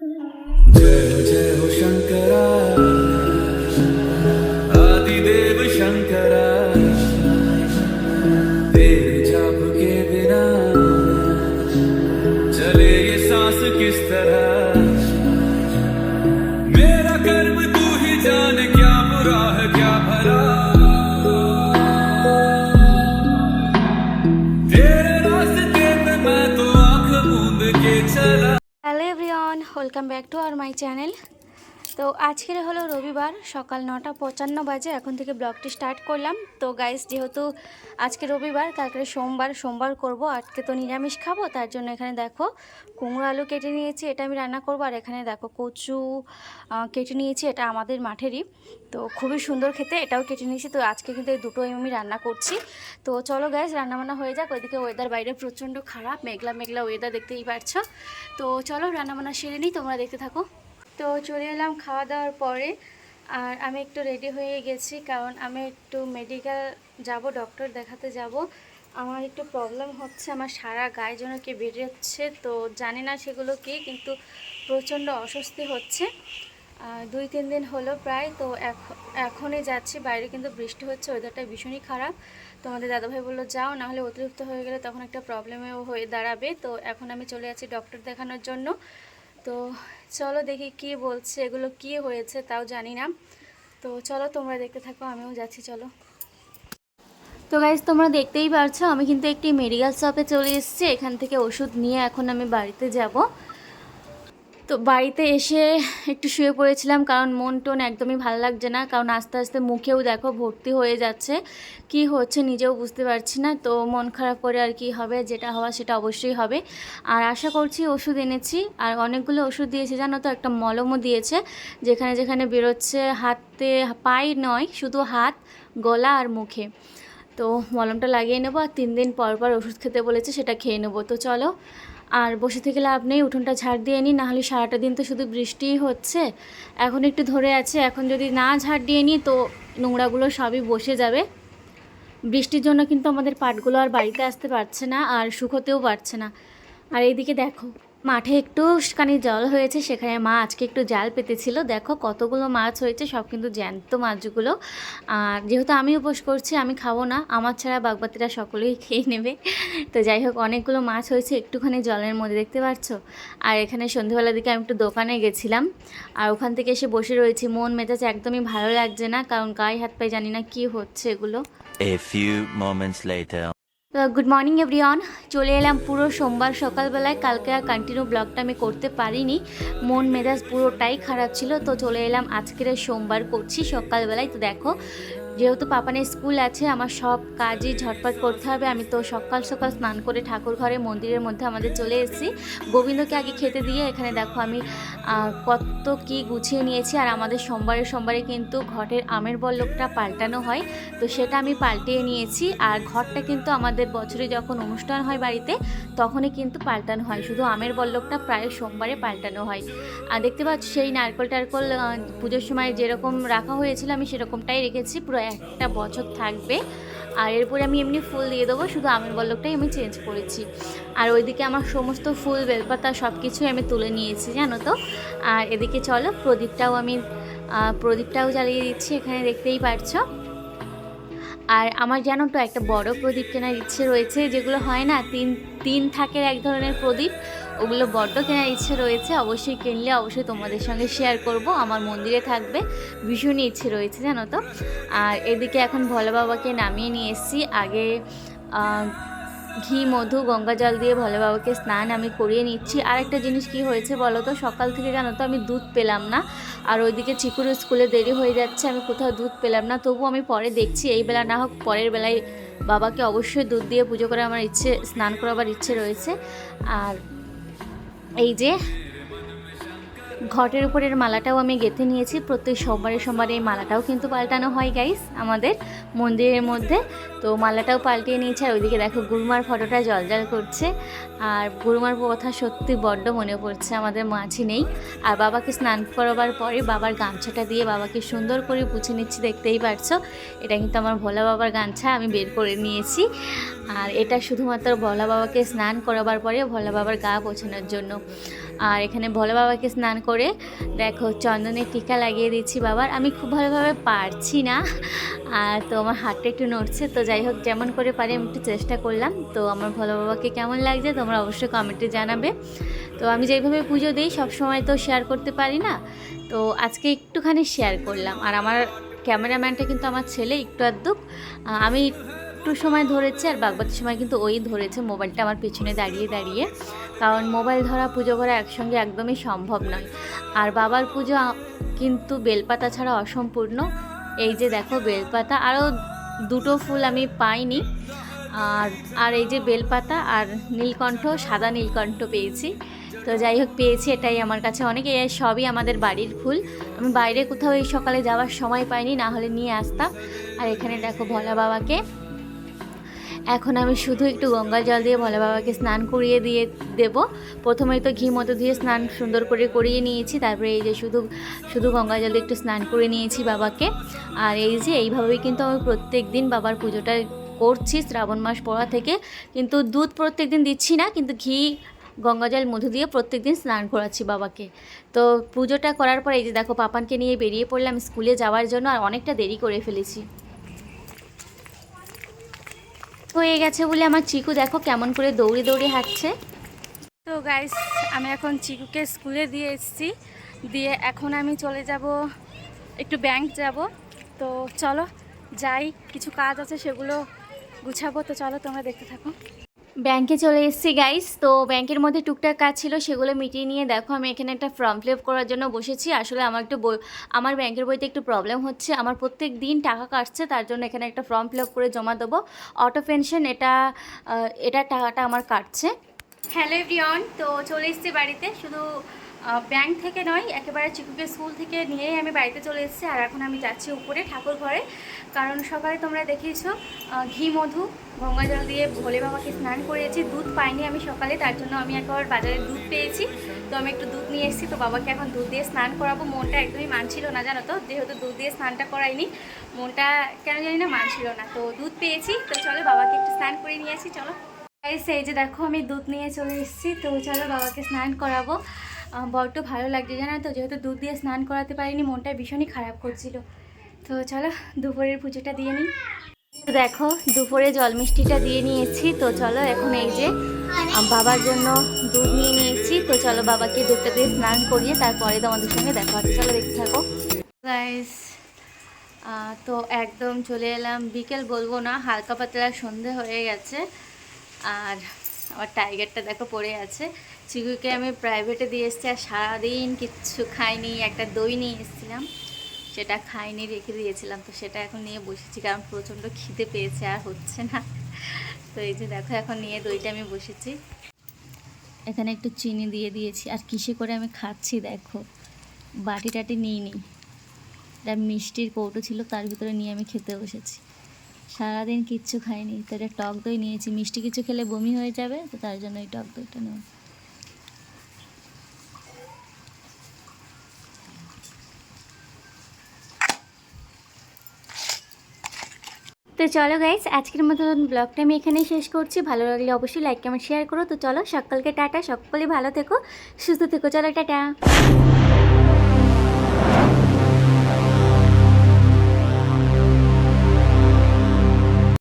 जय जय हो शंकरा आदिदेव शंकरा तेरे जाप के बिना चले ये सांस किस तरह मेरा कर्म तू ही जाने क्या बुरा है क्या भला तेरे रास्ते पे मैं तो आंख मूंद के चला। Hello everyone, welcome back to our my channel. তো আজকের হলো রবিবার, সকাল 9:55 বাজে। এখন থেকে ব্লগটি স্টার্ট করলাম। তো গাইস, যেহেতু আজকে রবিবার, কালকে সোমবার করব। আজকে তো নিরামিষ খাবো, তার জন্য এখানে দেখো কুমড়ো আলু কেটে নিয়েছি, এটা আমি রান্না করবো। আর এখানে দেখো কচু কেটে নিয়েছি, এটা আমাদের মাঠেরই, তো খুবই সুন্দর খেতে, এটাও কেটে নিয়েছি। তো আজকে কিন্তু এই দুটোই আমি রান্না করছি। তো চলো গাইস, রান্নাবান্না হয়ে যাক। ওইদিকে ওয়েদার বাইরে প্রচণ্ড খারাপ, মেঘলা মেঘলা ওয়েদার, দেখতেই পারছো। তো চলো রান্নাবান্না সেরে নিই, তোমরা দেখতে থাকো। তো চলে এলাম খাওয়া দাওয়ার পরে, আর আমি একটু রেডি হয়ে গেছি, কারণ আমি একটু মেডিকেল যাব, ডক্টর দেখাতে যাব। আমার একটু প্রবলেম হচ্ছে, আমার সারা গায়ে যেন কি বেরিয়েছে, তো জানি না সেগুলো কি, কিন্তু প্রচণ্ড অস্বস্তি হচ্ছে। 2-3 দিন হলো প্রায়। তো এখনই যাচ্ছি, বাইরে কিন্তু বৃষ্টি হচ্ছে, ওয়েদারটা ভীষণই খারাপ। তো আমাদের দাদাভাই বললো যাও, নাহলে অতিরিক্ত হয়ে গেলে তখন একটা প্রবলেমেও হয়ে দাঁড়াবে। তো এখন আমি চলে যাচ্ছি ডক্টর দেখানোর জন্য। তো চলো দেখি কি বলছে, এগুলো কি হয়েছে তাও জানি না। তো চলো তোমরা দেখতে থাকো, আমিও যাচ্ছি, চলো। তো গাইজ, তোমরা দেখতেই পারছো আমি কিন্তু একটি মেডিকেল শপে চলে এসেছি। এখান থেকে ওষুধ নিয়ে এখন আমি বাড়িতে যাব। তো বাড়িতে এসে একটু শুয়ে পড়েছিলাম, কারণ মন টোন একদমই ভালো লাগছে না, কারণ আস্তে আস্তে মুখেও দেখো ভর্তি হয়ে যাচ্ছে, কি হচ্ছে নিজেও বুঝতে পারছি না। তো মন খারাপ করে আর কি হবে, যেটা হওয়া সেটা অবশ্যই হবে। আর আশা করছি, ওষুধ এনেছি, আর অনেকগুলো ওষুধ দিয়েছে জানো তো, একটা মলমও দিয়েছে, যেখানে যেখানে বেরোচ্ছে হাতে, পায়ে নয়, শুধু হাত, গলা আর মুখে। তো মলমটা লাগিয়ে নেবো, আর 3 দিন পর পর ওষুধ খেতে বলেছে, সেটা খেয়ে নেবো। তো চলো, আর বসে থেকে লাভ নেই, উঠোনটা ঝাড় দিয়ে নিই, নাহলে সারাটা দিন তো শুধু বৃষ্টিই হচ্ছে। এখন একটু ধরে আছে, এখন যদি না ঝাড় দিয়ে নিই তো নোংরাগুলো সবই বসে যাবে। বৃষ্টির জন্য কিন্তু আমাদের পাটগুলো আর বাড়িতে আসতে পারছে না, আর শুকোতেও পারছে না। আর এইদিকে দেখো মাঠে একটুখানি জল হয়েছে, সেখানে মা আজকে একটু জাল পেতেছিল। দেখো কতগুলো মাছ হয়েছে, সব কিন্তু জ্যান্ত মাছগুলো। আর যেহেতু আমি উপোস করছি, আমি খাবো না, আমার ছাড়া বাগবাতিরা সকলেই খেয়ে নেবে। তো যাই হোক, অনেকগুলো মাছ হয়েছে একটুখানি জলের মধ্যে, দেখতে পাচ্ছ। আর এখানে সন্ধ্যেবেলার দিকে আমি একটু দোকানে গেছিলাম, আর ওখান থেকে এসে বসে রয়েছি। মন মেজাজ একদমই ভালো লাগছে না, কারণ গায়ে হাত পায়ে জানি না কি হচ্ছে এগুলো। A few moments later. তো গুড মর্নিং এভরিওয়ান, চলে এলাম পুরো সোমবার সকালবেলায়। কালকে আর কন্টিনিউ ব্লগটা আমি করতে পারিনি, মন মেজাজ পুরোটাই খারাপ ছিল। তো চলে এলাম আজকের সোমবার করছি সকালবেলায়। তো দেখো, যেহেতু পাপানের স্কুল আছে, আমার সব কাজই ঝটপট করতে হবে। আমি তো সকাল সকাল স্নান করে ঠাকুর ঘরে মন্দিরের মধ্যে আমাদের চলে এসেছি, গোবিন্দকে আগে খেতে দিয়ে। এখানে দেখো আমি কত কি গুছিয়ে নিয়েছি। আর আমাদের সোমবারে কিন্তু ঘটের আমের বল্লভটা পাল্টানো হয়, তো সেটা আমি পাল্টিয়ে নিয়েছি। আর ঘরটা কিন্তু আমাদের বছরে যখন অনুষ্ঠান হয় বাড়িতে, তখনই কিন্তু পাল্টানো হয়, শুধু আমের বল্লভটা প্রায় সোমবারে পাল্টানো হয়। আর দেখতে পাচ্ছ, সেই নারকল টারকল পুজোর সময় যেরকম রাখা হয়েছিল, আমি সেরকমটাই রেখেছি, পুরো একটা বছর থাকবে। আর এরপরে আমি এমনি ফুল দিয়ে দেবো, শুধু আমের বল্লভটাই আমি চেঞ্জ করেছি। আর ওইদিকে আমার সমস্ত ফুল, বেলপাতা সব কিছুই আমি তুলে নিয়েছি জানো তো। আর এদিকে চলো, প্রদীপটাও জ্বালিয়ে দিচ্ছি, এখানে দেখতেই পারছো। আর আমার জানো তো একটা বড় প্রদীপ কেনার ইচ্ছে রয়েছে, যেগুলো হয় না তিন থাকের এক ধরনের প্রদীপ, ওগুলো বড্ড কেনার ইচ্ছে রয়েছে। অবশ্যই কিনলে অবশ্যই তোমাদের সঙ্গে শেয়ার করব, আমার মন্দিরে থাকবে, ভীষণই ইচ্ছে রয়েছে জানো তো। আর এদিকে এখন ভোলা বাবাকে নামিয়ে নিয়ে এসেছি। আগে ঘি, মধু, গঙ্গা জল দিয়ে ভোলা বাবাকে স্নান আমি করিয়ে নিচ্ছি। আর একটা জিনিস কি হয়েছে বলো তো, সকাল থেকে জানো তো আমি দুধ পেলাম না, আর ওইদিকে চিকুর স্কুলে দেরি হয়ে যাচ্ছে, আমি কোথাও দুধ পেলাম না। তবু আমি পরে দেখছি, এই বেলা না হোক পরের বেলায় বাবাকে অবশ্যই দুধ দিয়ে পুজো করে আমার ইচ্ছে, স্নান করাবার ইচ্ছে রয়েছে। আর এই যে ঘটের উপরের মালাটাও আমি গেঁথে নিয়েছি, প্রত্যেক সোমবারে এই মালাটাও কিন্তু পাল্টানো হয় গাইস আমাদের মন্দিরের মধ্যে। তো মালাটাও পাল্টিয়ে নিয়েছি। আর ওইদিকে দেখো গুরুমার ফটোটা জলজল করছে, আর গুরুমার কথা সত্যি বড্ড মনে পড়ছে, আমাদের মাঝি নেই। আর বাবাকে স্নান করাবার পরে বাবার গামছাটা দিয়ে বাবাকে সুন্দর করে পুছে নিচ্ছি, দেখতেই পারছো। এটা কিন্তু আমার ভোলা বাবার গামছা, আমি বের করে নিয়েছি। আর এটা শুধুমাত্র ভোলা বাবাকে স্নান করাবার পরে ভোলা বাবার গা পোছানোর জন্য। আর এখানে ভোলে বাবাকে স্নান করে দেখো চন্দনের টিকা লাগিয়ে দিচ্ছি বাবার। আমি খুব ভালোভাবে পারছি না, আর তো আমার হাতটা একটু নড়ছে, তো যাই হোক যেমন করে পারি আমি একটু চেষ্টা করলাম। তো আমার ভোলে বাবাকে কেমন লাগছে তোমরা অবশ্যই কমেন্টে জানাবে। তো আমি যেভাবে পুজো দিই সবসময় তো শেয়ার করতে পারি না, তো আজকে একটুখানি শেয়ার করলাম। আর আমার ক্যামেরাম্যানটা কিন্তু আমার ছেলে একটু আধটু, আমি একটু সময় ধরেছি আর বাকি সময় কিন্তু ওই ধরেছে মোবাইলটা আমার পেছনে দাঁড়িয়ে দাঁড়িয়ে, কারণ মোবাইল ধরা পুজো করা একসঙ্গে একদমই সম্ভব নয়। আর বাবার পুজো কিন্তু বেলপাতা ছাড়া অসম্পূর্ণ। এই যে দেখো বেলপাতা, আরও দুটো ফুল আমি পাইনি, আর এই যে বেলপাতা আর নীলকণ্ঠ, সাদা নীলকণ্ঠ পেয়েছি। তো যাই হোক পেয়েছি, এটাই আমার কাছে অনেক। এই সবই আমাদের বাড়ির ফুল, আমি বাইরে কোথাও এই সকালে যাওয়ার সময় পাইনি, না হলে নিয়ে আসতাম। আর এখানে দেখো ভোলা বাবাকে এখন আমি শুধু একটু গঙ্গা জল দিয়ে ভোলা বাবাকে স্নান করিয়ে দিয়ে দেব। প্রথমেই তো ঘি মতো দিয়ে স্নান সুন্দর করে করিয়ে নিয়েছি, তারপরে এই যে শুধু গঙ্গা জল দিয়ে একটু স্নান করে নিয়েছি বাবাকে। আর এই যে এইভাবেই কিন্তু আমি প্রত্যেক দিন বাবার পুজোটা করছি শ্রাবণ মাস পড়া থেকে। কিন্তু দুধ প্রত্যেক দিন দিচ্ছি না, কিন্তু ঘি গঙ্গাজল মধু দিয়ে প্রত্যেক দিন স্নান করাচ্ছি বাবাকে। তো পুজোটা করার পর এই যে দেখো পাপানকে নিয়ে বেরিয়ে পড়লাম স্কুলে যাওয়ার জন্য, আর অনেকটা দেরি করে ফেলেছি। হয়ে গেছে বলে আমার চিকু দেখো কেমন করে দৌড়ে দৌড়ে হাঁটছে। তো গাইস আমি এখন চিকুকে স্কুলে দিয়ে এসেছি, দিয়ে এখন আমি চলে যাব একটু ব্যাংক যাব। তো চলো যাই, কিছু কাজ আছে সেগুলো গুছাবো, তো চলো তোমরা দেখতে থাকো। ব্যাংকে চলে এসেছি গাইস। তো ব্যাংকের মধ্যে টুকটাক কাজ ছিল, সেগুলো মিটিয়ে নিয়ে দেখো আমি এখানে একটা ফর্ম ফিল আপ করার জন্য বসেছি। আসলে আমার ব্যাংকের বইতে একটু প্রবলেম হচ্ছে, আমার প্রত্যেক দিন টাকা কাটছে, তার জন্য এখানে একটা ফর্ম ফিল আপ করে জমা দেবো। অটো পেনশন এটা টাকাটা আমার কাটছে। হ্যালো এভরিওয়ান, তো চলে এসেছি বাড়িতে। শুধু ব্যাংক থেকে নয়, একেবারে চিকুকে স্কুল থেকে নিয়েই আমি বাড়িতে চলে এসেছি। আর এখন আমি যাচ্ছি উপরে ঠাকুর ঘরে, কারণ সকালে তোমরা দেখিয়েছো ঘি মধু গঙ্গা জল দিয়ে ভোলে বাবাকে স্নান করিয়েছি। দুধ পাইনি আমি সকালে, তার জন্য আমি একবার বাজারে দুধ পেয়েছি, তো আমি একটু দুধ নিয়ে এসেছি। তো বাবাকে এখন দুধ দিয়ে স্নান করাবো। মনটা একদমই মানছিল না জানো তো, যেহেতু দুধ দিয়ে স্নানটা করাইনি, মনটা কেন জানি না মানছিল না। তো দুধ পেয়েছি, তো চলো বাবাকে একটু স্নান করে নিয়ে আসি। চলো এই যে দেখো আমি দুধ নিয়ে চলে এসেছি, তো চলো বাবাকে স্নান করাবো। বড্ড ভালো লাগছে জানো তো, যেহেতু দুধ দিয়ে স্নান করাতে পারিনি, মনটা ভীষণই খারাপ করছিল। তো চলো দুপুরের পুজোটা দিয়ে নিই। দেখো দুপুরে জল মিষ্টিটা দিয়ে নিয়েছি। তো চলো এখন এই যে বাবার জন্য দুধ নিয়ে নিয়েছি, তো চলো বাবাকে দুধটা দিয়ে স্নান করিয়ে তারপরে তোমাদের সঙ্গে দেখা হচ্ছে। চলো দেখতে থাকো গাইস। তো একদম চলে এলাম, বিকেল বলবো না, হালকা পাতলা সন্ধে হয়ে গেছে। আর আমার টাইগারটা দেখো পড়ে আছে। চিকুকে আমি প্রাইভেটে দিয়ে এসেছি, আর সারাদিন কিচ্ছু খাইনি। একটা দই নিয়ে এসেছিলাম, সেটা খাইনি, রেখে দিয়েছিলাম। তো সেটা এখন নিয়ে বসেছি, কারণ প্রচণ্ড খিদে পেয়েছে, আর হচ্ছে না। তো এই যে দেখো এখন নিয়ে দইটা আমি বসেছি। এখানে একটু চিনি দিয়ে দিয়েছি, আর কিসে করে আমি খাচ্ছি দেখো, বাটি টাটি নিইনি, এটা মিষ্টির কৌটো ছিল, তার ভিতরে নিয়ে আমি খেতে বসেছি। সারাদিন কিচ্ছু খাইনি, তো এটা টক দই নিয়েছি। মিষ্টি কিছু খেলে বমি হয়ে যাবে, তো তার জন্য এই টক দইটা নেব। তো চলো গাইস, আজকের মতন ব্লগটা আমি এখানেই শেষ করছি। ভালো লাগলে অবশ্যই লাইক কমেন্ট শেয়ার করো। তো চলো সকলকে টাটা, সকলে ভালো থেকো, সুস্থ থেকো। চলো টাটা।